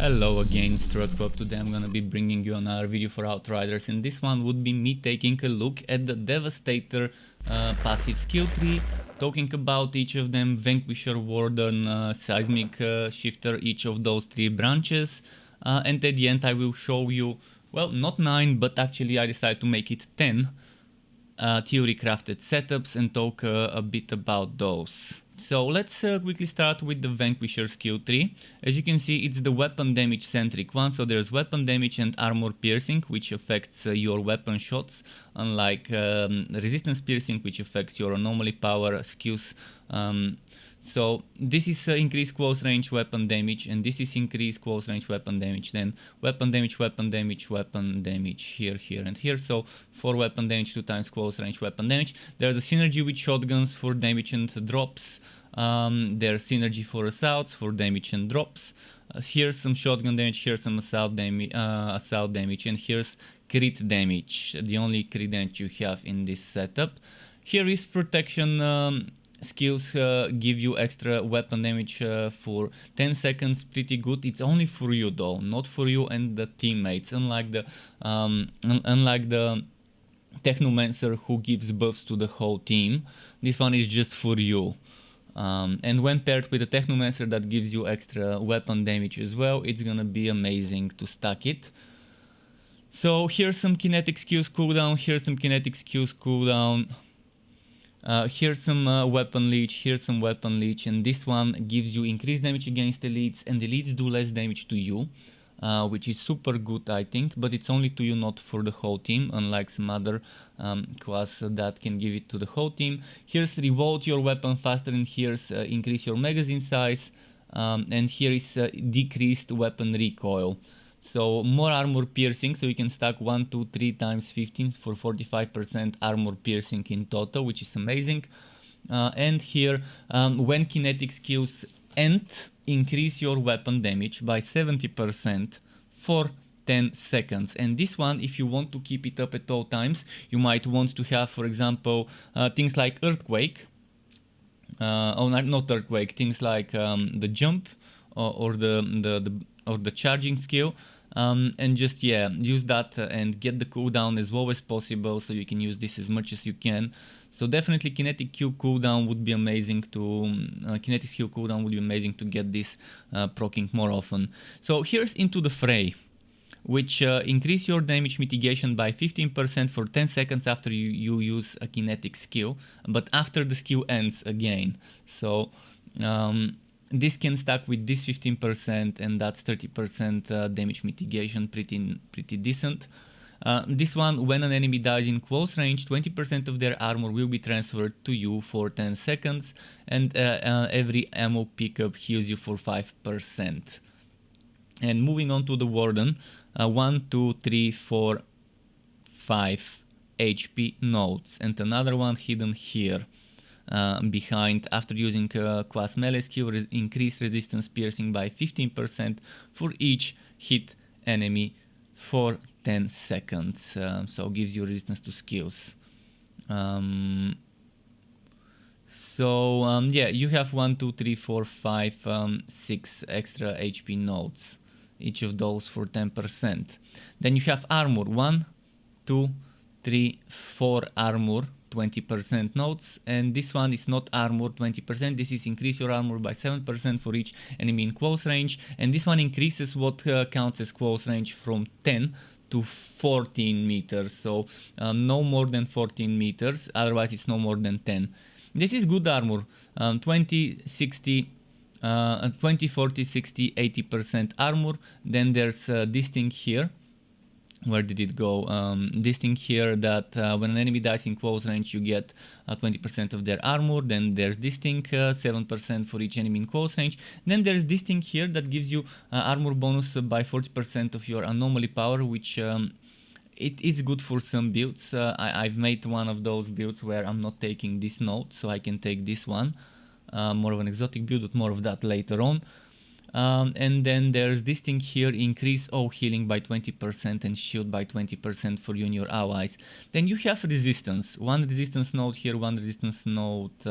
Hello again, Struck. Today I'm gonna be bringing you another video for Outriders, and this one would be me taking a look at the Devastator passive skill tree, talking about each of them, Vanquisher Warden, Seismic Shifter, each of those three branches, and at the end I will show you, well, not 9, but actually I decided to make it 10 theorycrafted setups and talk a bit about those. So let's quickly start with the Vanquisher skill tree. As you can see, it's the weapon damage centric one, so there's weapon damage and armor piercing, which affects your weapon shots, unlike resistance piercing, which affects your anomaly power skills. So this is increased close range weapon damage, and this is increased close range weapon damage. Then weapon damage, weapon damage, weapon damage here, here, and here. So 4 weapon damage, 2 times close range weapon damage. There's a synergy with shotguns for damage and drops. There's synergy for assaults for damage and drops. Here's some shotgun damage, here's some assault damage, and here's crit damage, the only crit damage you have in this setup. Here is protection. Skills give you extra weapon damage for 10 seconds, pretty good. It's only for you though, not for you and the teammates, unlike the Technomancer who gives buffs to the whole team. This one is just for you. And when paired with a Technomancer that gives you extra weapon damage as well, it's gonna be amazing to stack it. So here's some kinetic skills cooldown, here's some kinetic skills cooldown. Here's some weapon leech, here's some weapon leech, and this one gives you increased damage against elites, and elites do less damage to you, which is super good, I think, but it's only to you, not for the whole team, unlike some other class that can give it to the whole team. Here's reload your weapon faster, and here's increase your magazine size, and here is decreased weapon recoil. So more armor piercing, so you can stack 1, 2, 3 times 15 for 45% armor piercing in total, which is amazing. And here, when kinetic skills end, increase your weapon damage by 70% for 10 seconds. And this one, if you want to keep it up at all times, you might want to have, for example, things like earthquake. Not earthquake, things like the jump or the charging skill. And just use that and get the cooldown as low as possible, so you can use this as much as you can. So definitely kinetic skill cooldown would be amazing to get this proccing more often. So here's Into the Fray, which increase your damage mitigation by 15% for 10 seconds after you use a kinetic skill, but after the skill ends again. So this can stack with this 15%, and that's 30% damage mitigation, pretty decent. This one, when an enemy dies in close range, 20% of their armor will be transferred to you for 10 seconds, and every ammo pickup heals you for 5%. And moving on to the Warden, 1, 2, 3, 4, 5 HP nodes, and another one hidden here. Behind, after using class melee skill, increase resistance piercing by 15% for each hit enemy for 10 seconds. So gives you resistance to skills. You have 1, 2, 3, 4, 5, 6 extra HP nodes, each of those for 10%. Then you have armor, 1, 2, 3, 4 armor, 20% nodes, and this one is not armor 20%. This is increase your armor by 7% for each enemy in close range, and this one increases what counts as close range from 10 to 14 meters, so no more than 14 meters, otherwise it's no more than 10. This is good armor, 20, 60, 20, 40, 60, 80% armor. Then there's this thing here. Where did it go? This thing here that when an enemy dies in close range, you get 20% of their armor. Then there's this thing, 7% for each enemy in close range. Then there's this thing here that gives you armor bonus by 40% of your anomaly power, which it is good for some builds. I've made one of those builds where I'm not taking this node, so I can take this one. More of an exotic build, but more of that later on. And then there's this thing here, increase all healing by 20% and shield by 20% for you and your allies. Then you have resistance, one resistance node here, one resistance node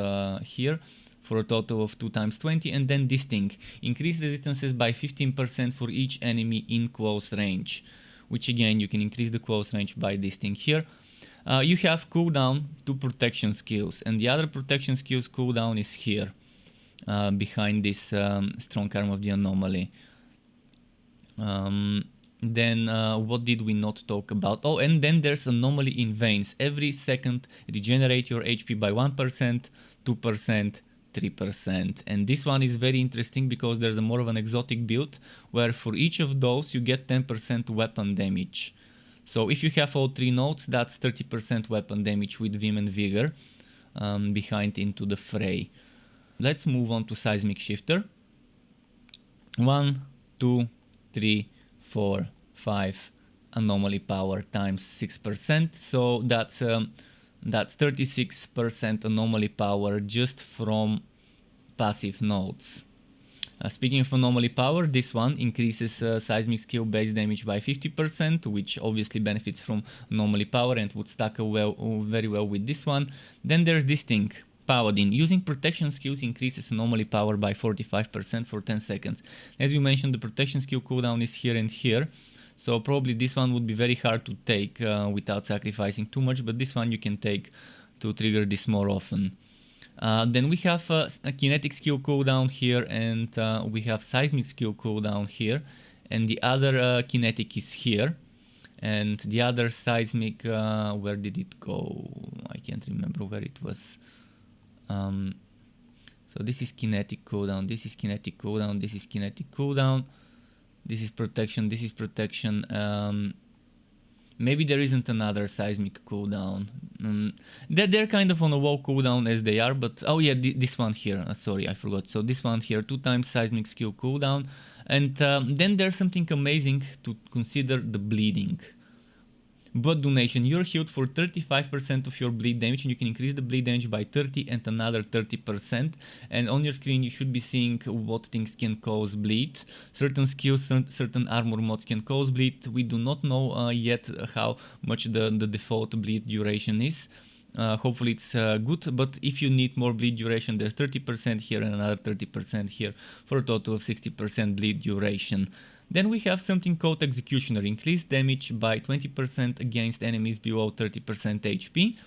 here for a total of 2 times 20, and then this thing, increase resistances by 15% for each enemy in close range, which again you can increase the close range by this thing here. You have cooldown to protection skills, and the other protection skills cooldown is here, behind this strong arm of the anomaly. Then what did we not talk about? Oh, and then there's anomaly in veins. Every second regenerate your HP by 1%, 2%, 3%. And this one is very interesting because there's a more of an exotic build where for each of those you get 10% weapon damage. So if you have all 3 nodes, that's 30% weapon damage with Vim and Vigor behind into the fray. Let's move on to Seismic Shifter. 1, 2, 3, 4, 5 anomaly power times 6%. So that's 36% anomaly power just from passive nodes. Speaking of anomaly power, this one increases seismic skill base damage by 50%, which obviously benefits from anomaly power and would stack very well with this one. Then there's this thing, Paladin. Using protection skills increases anomaly power by 45% for 10 seconds. As we mentioned, the protection skill cooldown is here and here, so probably this one would be very hard to take without sacrificing too much, but this one you can take to trigger this more often. Then we have a kinetic skill cooldown here, and we have seismic skill cooldown here, and the other kinetic is here, and the other seismic, where did it go? I can't remember where it was. So this is kinetic cooldown, this is kinetic cooldown, this is kinetic cooldown, this is protection, this is protection. Maybe there isn't another seismic cooldown. They're kind of on a low cooldown as they are, but oh yeah, this one here, sorry, I forgot. So this one here, 2 times seismic skill cooldown, and then there's something amazing to consider: the bleeding. Blood donation, you're healed for 35% of your bleed damage, and you can increase the bleed damage by 30 and another 30%. And on your screen you should be seeing what things can cause bleed. Certain skills, certain armor mods can cause bleed. We do not know yet how much the default bleed duration is. Hopefully it's good, but if you need more bleed duration, there's 30% here and another 30% here for a total of 60% bleed duration. Then we have something called Executioner, increased damage by 20% against enemies below 30% HP.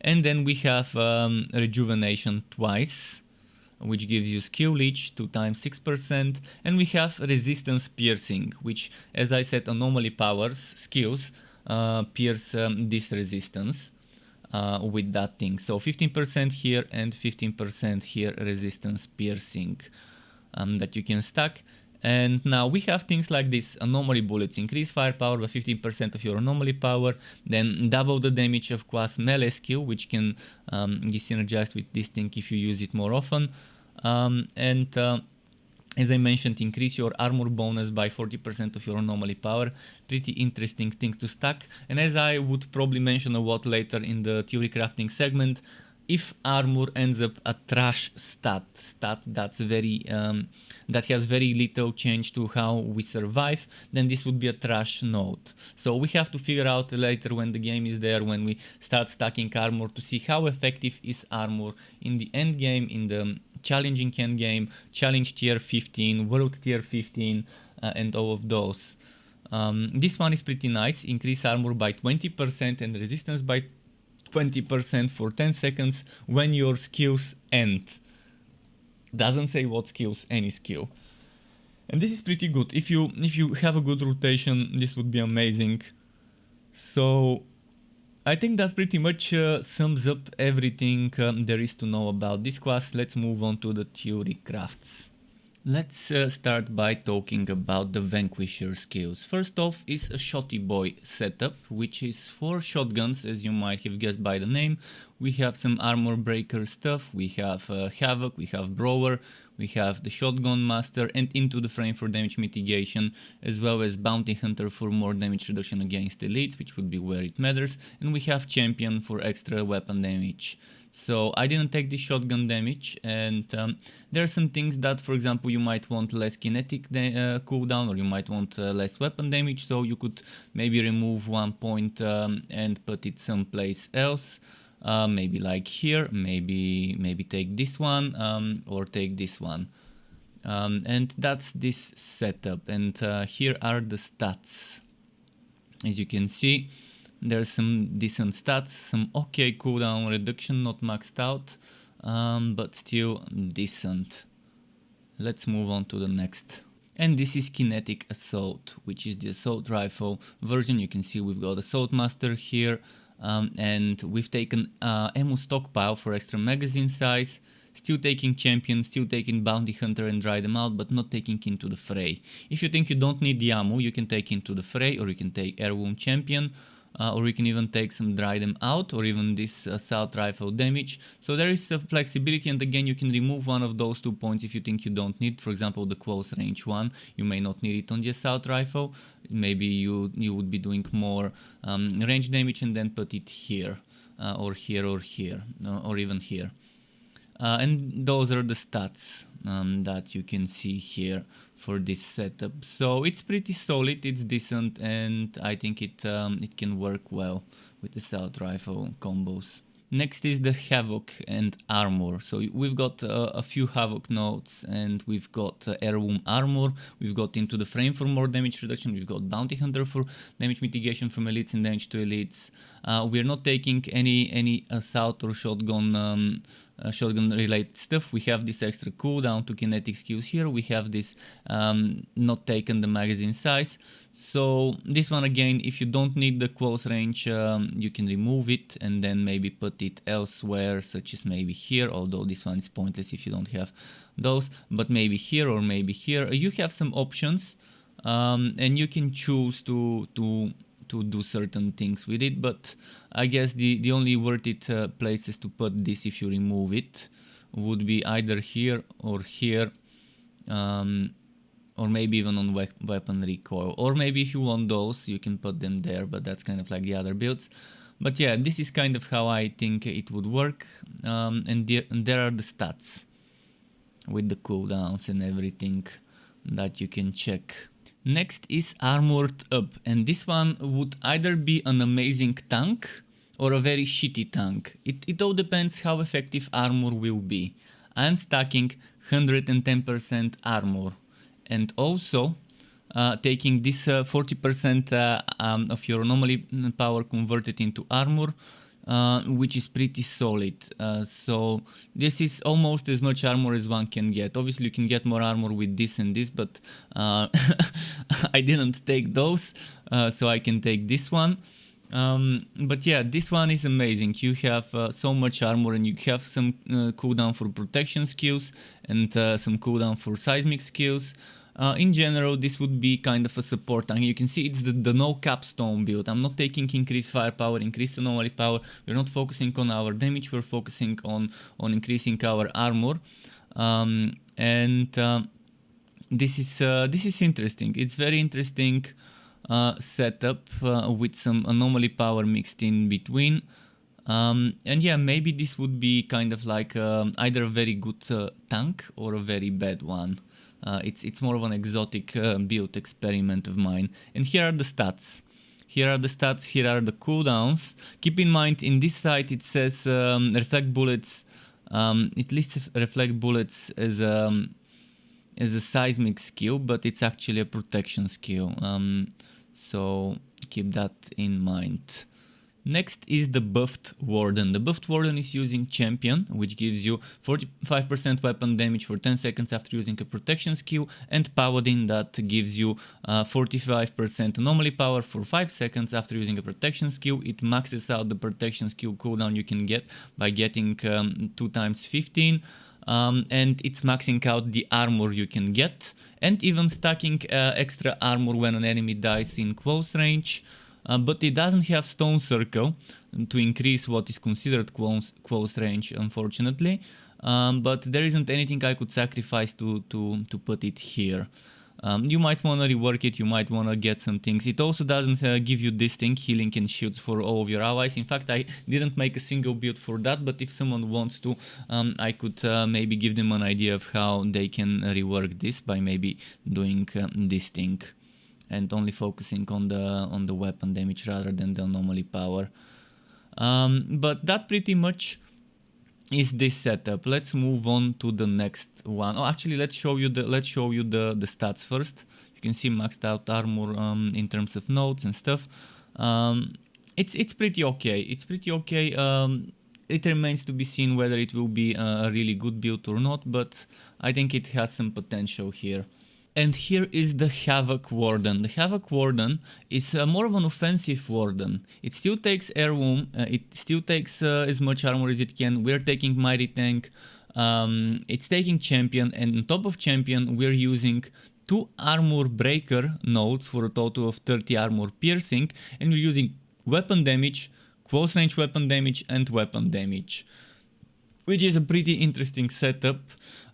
And then we have Rejuvenation twice, which gives you Skill Leech 2 times 6%. And we have Resistance Piercing, which, as I said, anomaly powers, skills, pierce this resistance with that thing. So 15% here and 15% here resistance piercing that you can stack. And now we have things like this: anomaly bullets, increase firepower by 15% of your anomaly power, then double the damage of class melee skill, which can be synergized with this thing if you use it more often. As I mentioned, increase your armor bonus by 40% of your anomaly power. Pretty interesting thing to stack. And as I would probably mention a lot later in the theory crafting segment, if armor ends up a trash stat that's very that has very little change to how we survive, then this would be a trash node. So we have to figure out later, when the game is there, when we start stacking armor, to see how effective is armor in the end game, in the challenging end game, challenge tier 15, world tier 15, and all of those. This one is pretty nice: increase armor by 20% and resistance by 20% for 10 seconds when your skills end. Doesn't say what skills, any skill. And this is pretty good. If you have a good rotation, this would be amazing. So I think that pretty much sums up everything there is to know about this class. Let's move on to the theory crafts. Let's start by talking about the Vanquisher skills. First off is a Shotty Boi setup, which is 4 shotguns, as you might have guessed by the name. We have some armor breaker stuff, we have Havoc, we have Brawler, we have the Shotgun Master and Into the Frame for damage mitigation, as well as Bounty Hunter for more damage reduction against elites, which would be where it matters, and we have Champion for extra weapon damage. So I didn't take the shotgun damage, and there are some things that, for example, you might want less kinetic cooldown, or you might want less weapon damage, so you could maybe remove 1 point and put it someplace else. maybe like here, maybe take this one, or take this one. And that's this setup, and here are the stats. As you can see, there's some decent stats, some okay cooldown reduction, not maxed out, but still decent. Let's move on to the next. And this is Kinetic Assault, which is the assault rifle version. You can see we've got Assault Master here, and we've taken ammo stockpile for extra magazine size, still taking Champion, still taking Bounty Hunter and dry them out, but not taking into the fray. If you think you don't need the ammo, you can take into the fray, or you can take Heirloom Champion, or you can even take some dry them out, or even this assault rifle damage. So there is flexibility, and again you can remove one of those 2 points if you think you don't need. For example, the close range one, you may not need it on the assault rifle. Maybe you would be doing more range damage and then put it here, or here, or here, or even here. And those are the stats that you can see here for this setup. So it's pretty solid, it's decent, and I think it can work well with the assault rifle combos. Next is the Havoc and Armor. So we've got a few Havoc nodes, and we've got Heirloom Armor, we've got Into the Frame for more damage reduction, we've got Bounty Hunter for damage mitigation from elites and damage to elites. We're not taking any assault or shotgun related stuff. We have this extra cooldown to kinetic skills here. We have this not taken the magazine size. So this one again, if you don't need the close range, you can remove it and then maybe put it elsewhere, such as maybe here, although this one is pointless if you don't have those, but maybe here or maybe here. You have some options, and you can choose to do certain things with it, but I guess the only worth it places to put this if you remove it would be either here or here, or maybe even on weapon recoil, or maybe if you want those you can put them there, but that's kind of like the other builds. But yeah, this is kind of how I think it would work, and there are the stats with the cooldowns and everything that you can check. Next is Armored Up, and this one would either be an amazing tank or a very shitty tank. It all depends how effective armor will be. I'm stacking 110% armor, and also taking this 40% of your anomaly power converted into armor, which is pretty solid. So this is almost as much armor as one can get. Obviously you can get more armor with this and this, but I didn't take those, so I can take this one. But yeah, this one is amazing. You have so much armor, and you have some cooldown for protection skills and some cooldown for seismic skills. In general, this would be kind of a support tank. You can see it's the no capstone build. I'm not taking increased firepower, increased anomaly power. We're not focusing on our damage. We're focusing on increasing our armor. This is interesting. It's very interesting setup with some anomaly power mixed in between. And yeah, maybe this would be kind of like either a very good tank or a very bad one. It's more of an exotic build experiment of mine. And here are the stats. Here are the stats, here are the cooldowns. Keep in mind, in this site it says reflect bullets. It lists reflect bullets as a seismic skill, but it's actually a protection skill. So keep that in mind. Next is the buffed Warden. The buffed Warden is using Champion, which gives you 45% weapon damage for 10 seconds after using a protection skill, and Paladin that gives you 45% anomaly power for 5 seconds after using a protection skill. It maxes out the protection skill cooldown you can get by getting 2 times 15. And it's maxing out the armor you can get, and even stacking extra armor when an enemy dies in close range. But it doesn't have Stone Circle to increase what is considered close range, unfortunately. But there isn't anything I could sacrifice to put it here. You might want to rework it, you might want to get some things. It also doesn't give you this thing, healing and shields for all of your allies. In fact, I didn't make a single build for that, but if someone wants to, I could maybe give them an idea of how they can rework this by maybe doing this thing and only focusing on the weapon damage rather than the anomaly power. But that pretty much is this setup. Let's move on to the next one. Oh, actually, let's show you the stats first. You can see maxed out armor in terms of nodes and stuff. It's pretty okay. It's pretty okay. It remains to be seen whether it will be a really good build or not, but I think it has some potential here. And here is the Havoc Warden. The Havoc Warden is more of an offensive Warden. It still takes Heirloom, it still takes as much armor as it can. We're taking Mighty Tank, it's taking Champion, and on top of Champion we're using 2 armor breaker nodes for a total of 30 armor piercing, and we're using weapon damage, close range weapon damage, and weapon damage, which is a pretty interesting setup,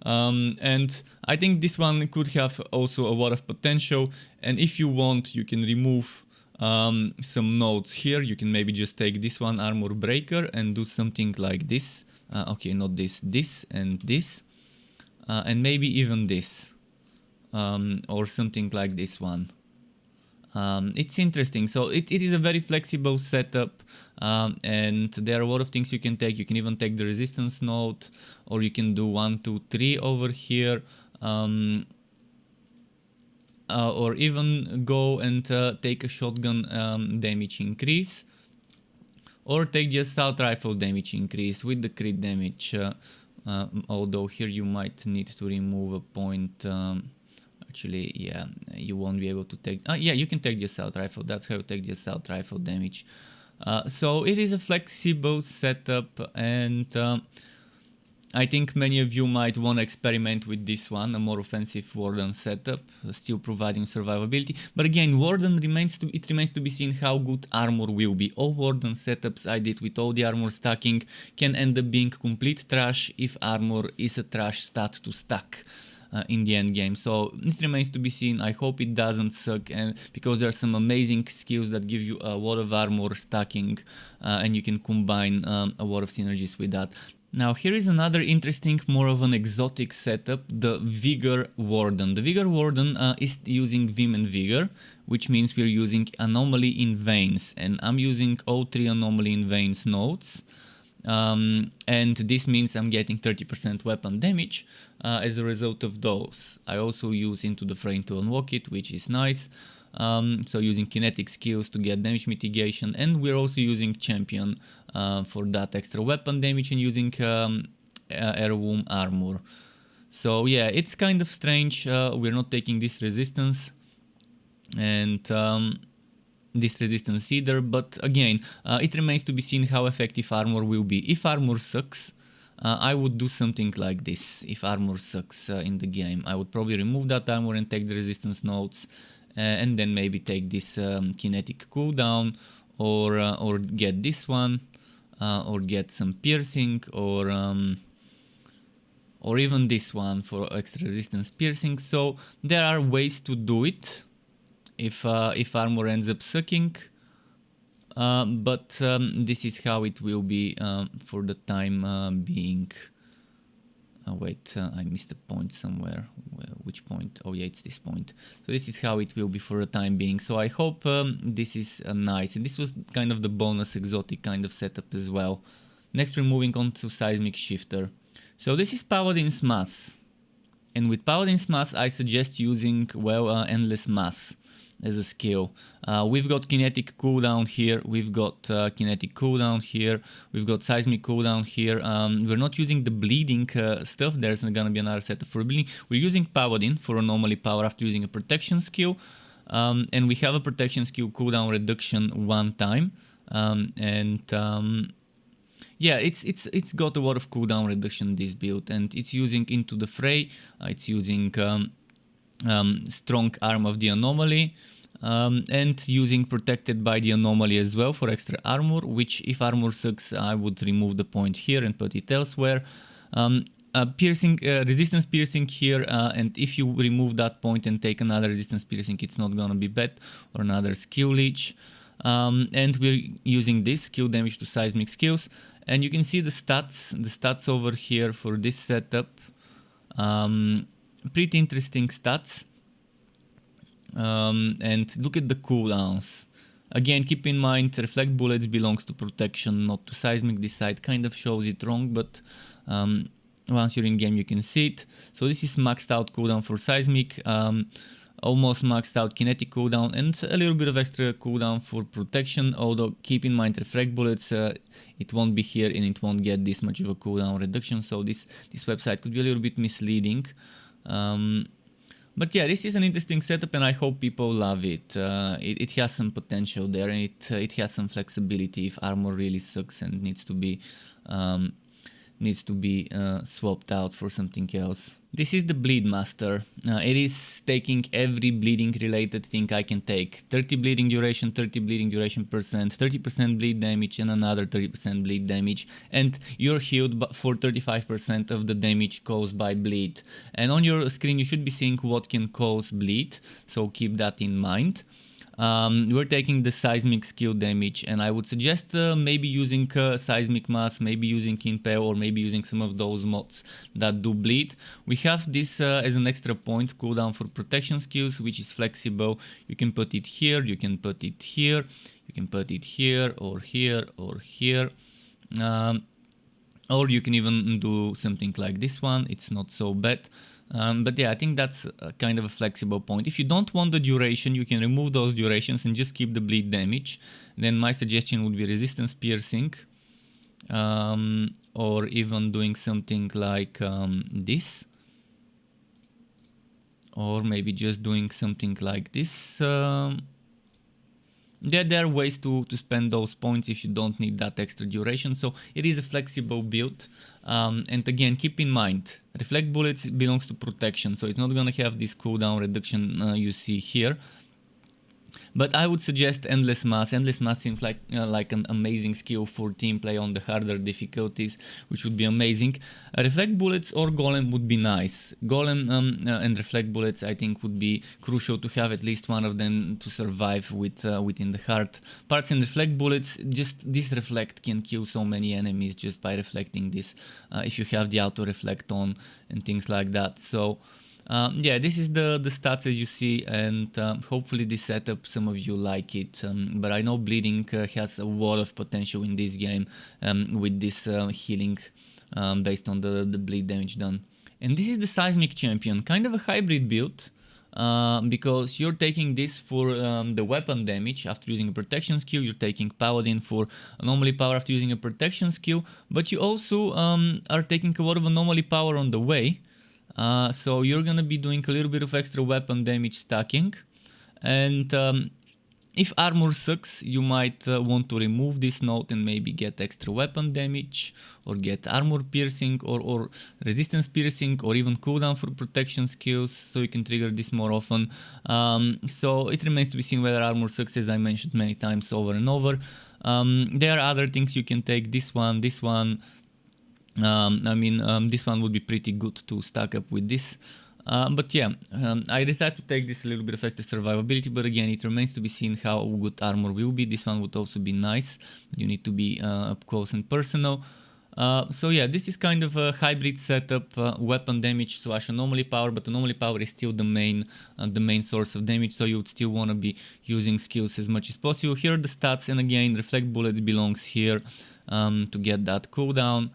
and I think this one could have also a lot of potential. And if you want, you can remove some nodes here. You can maybe just take this one armor breaker and do something like this. Okay, not this, this and this, and maybe even this, or something like this one. It's interesting. So it is a very flexible setup, and there are a lot of things you can take. You can even take the resistance node, or you can do 1, 2, 3 over here, or even go and take a shotgun damage increase, or take the assault rifle damage increase with the crit damage, although here you might need to remove a point. Actually, yeah, you won't be able to take... yeah, you can take the assault rifle. That's how you take the assault rifle damage. So it is a flexible setup, and I think many of you might want to experiment with this one, a more offensive Warden setup, still providing survivability. But again, Warden remains to be seen how good armor will be. All Warden setups I did with all the armor stacking can end up being complete trash if armor is a trash stat to stack in the end game. So it remains to be seen. I hope it doesn't suck, and because there are some amazing skills that give you a lot of armor stacking, and you can combine a lot of synergies with that. Now here is another interesting, more of an exotic setup, the Vigor Warden. The Vigor Warden is using Vim and Vigor, which means we're using Anomaly in Veins, and I'm using all 3 Anomaly in Veins nodes. And this means I'm getting 30% weapon damage as a result of those. I also use Into the Frame to unlock it, which is nice. So using kinetic skills to get damage mitigation, and we're also using Champion for that extra weapon damage, and using Heirloom armor. So yeah, it's kind of strange. We're not taking this resistance, and this resistance either, but again, it remains to be seen how effective armor will be. If armor sucks, I would do something like this. If armor sucks in the game, I would probably remove that armor and take the resistance nodes, and then maybe take this kinetic cooldown, or get this one, or get some piercing, or even this one for extra resistance piercing. So there are ways to do it if armor ends up sucking, but this is how it will be for the time being. Wait, I missed a point somewhere. Which point? Oh yeah, it's this point. So this is how it will be for the time being. So I hope this is nice, and this was kind of the bonus exotic kind of setup as well. Next we're moving on to Seismic Shifter. So this is Paladin's Mass, and with Paladin's Mass I suggest using, well, Endless Mass as a skill. We've got kinetic cooldown here, we've got kinetic cooldown here, we've got seismic cooldown here. We're not using the bleeding stuff, there's gonna be another setup for bleeding. We're using Paladin for anomaly power after using a protection skill, and we have a protection skill cooldown reduction 1 time, yeah, it's got a lot of cooldown reduction, this build, and it's using Into the Fray, it's using Strong Arm of the Anomaly, and using Protected by the Anomaly as well for extra armor, which if armor sucks I would remove the point here and put it elsewhere. Piercing, resistance piercing here, and if you remove that point and take another resistance piercing, it's not gonna be bad, or another skill leech. And we're using this skill damage to seismic skills, and you can see the stats over here for this setup. Pretty interesting stats, and look at the cooldowns. Again, keep in mind, reflect bullets belongs to protection, not to seismic. This side kind of shows it wrong, but once you're in game you can see it. So this is maxed out cooldown for seismic, almost maxed out kinetic cooldown, and a little bit of extra cooldown for protection, although keep in mind reflect bullets, it won't be here and it won't get this much of a cooldown reduction, so this website could be a little bit misleading. But yeah, this is an interesting setup and I hope people love it. It has some potential there, and it has some flexibility if armor really sucks and needs to be swapped out for something else. This is the Bleed Master. It is taking every bleeding related thing I can take. 30 bleeding duration, 30 bleeding duration percent, 30% bleed damage and another 30% bleed damage. And you're healed for 35% of the damage caused by bleed. And on your screen you should be seeing what can cause bleed, so keep that in mind. We're taking the seismic skill damage, and I would suggest maybe using seismic mass, maybe using impale, or maybe using some of those mods that do bleed. We have this as an extra point cooldown for protection skills, which is flexible. You can put it here, you can put it here, you can put it here or here or here. Or you can even do something like this one, it's not so bad. But yeah, I think that's kind of a flexible point. If you don't want the duration, you can remove those durations and just keep the bleed damage. Then my suggestion would be resistance piercing. Or even doing something like this. Or maybe just doing something like this. There are ways to spend those points if you don't need that extra duration, so it is a flexible build. And again, keep in mind, reflect bullets belongs to protection, so it's not gonna have this cooldown reduction you see here. But I would suggest Endless Mass. Endless Mass seems like an amazing skill for team play on the harder difficulties, which would be amazing. Reflect Bullets or Golem would be nice. Golem and Reflect Bullets I think would be crucial to have at least one of them to survive with within the hard parts. And Reflect Bullets, just this Reflect can kill so many enemies just by reflecting this, if you have the auto reflect on and things like that. So yeah, this is the stats as you see, and hopefully this setup some of you like it, but I know bleeding has a lot of potential in this game with this healing based on the bleed damage done. And this is the Seismic Champion, kind of a hybrid build, because you're taking this for the weapon damage after using a protection skill, you're taking Paladin for anomaly power after using a protection skill, but you also are taking a lot of anomaly power on the way. So you're gonna be doing a little bit of extra weapon damage stacking, and if armor sucks, you might want to remove this node and maybe get extra weapon damage, or get armor piercing, or resistance piercing, or even cooldown for protection skills, so you can trigger this more often. So it remains to be seen whether armor sucks, as I mentioned many times over and over. There are other things you can take, this one. This one would be pretty good to stack up with this. But yeah, I decided to take this a little bit of extra survivability, but again, it remains to be seen how good armor will be. This one would also be nice. You need to be up close and personal. So yeah, this is kind of a hybrid setup, weapon damage slash anomaly power, but anomaly power is still the main source of damage, so you would still want to be using skills as much as possible. Here are the stats, and again, Reflect Bullets belongs here to get that cooldown.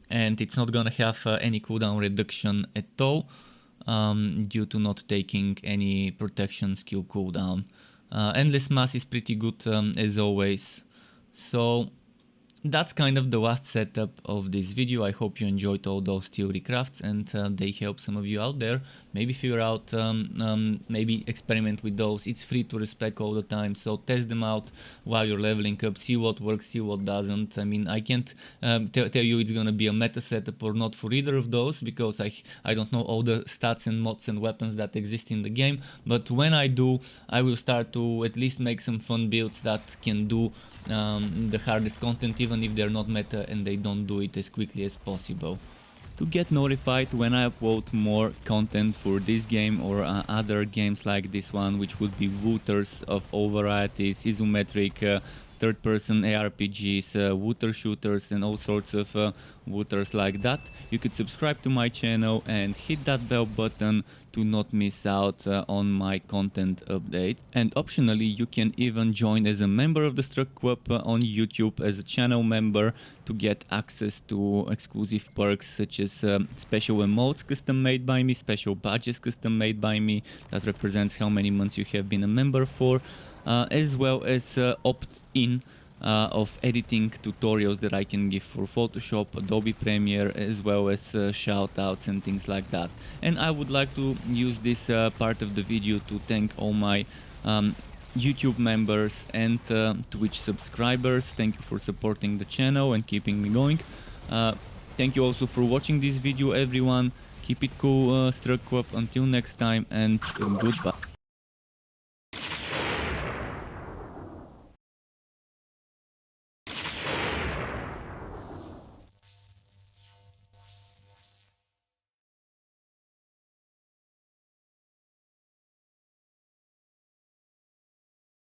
And it's not gonna have any cooldown reduction at all due to not taking any protection skill cooldown. Endless Mass is pretty good as always. So that's kind of the last setup of this video. I hope you enjoyed all those theory crafts and they help some of you out there. Maybe figure out, maybe experiment with those. It's free to Re-spec all the time, so test them out while you're leveling up, see what works, see what doesn't. I mean, I can't tell you it's gonna be a meta setup or not for either of those, because I don't know all the stats and mods and weapons that exist in the game, but when I do, I will start to at least make some fun builds that can do the hardest content, even if they're not meta and they don't do it as quickly as possible. To get notified when I upload more content for this game or other games like this one, which would be wooters of all varieties, isometric, third-person ARPGs, wooter shooters, and all sorts of waters like that. You could subscribe to my channel and hit that bell button to not miss out on my content updates. And optionally, you can even join as a member of the Struck Club on YouTube as a channel member to get access to exclusive perks such as special emotes custom made by me, special badges custom made by me that represents how many months you have been a member for, as well as opt-in of editing tutorials that I can give for Photoshop, Adobe Premiere, as well as shoutouts and things like that. And I would like to use this part of the video to thank all my YouTube members and Twitch subscribers. Thank you for supporting the channel and keeping me going. Thank you also for watching this video, everyone. Keep it cool, Struck Club. Until next time, and goodbye.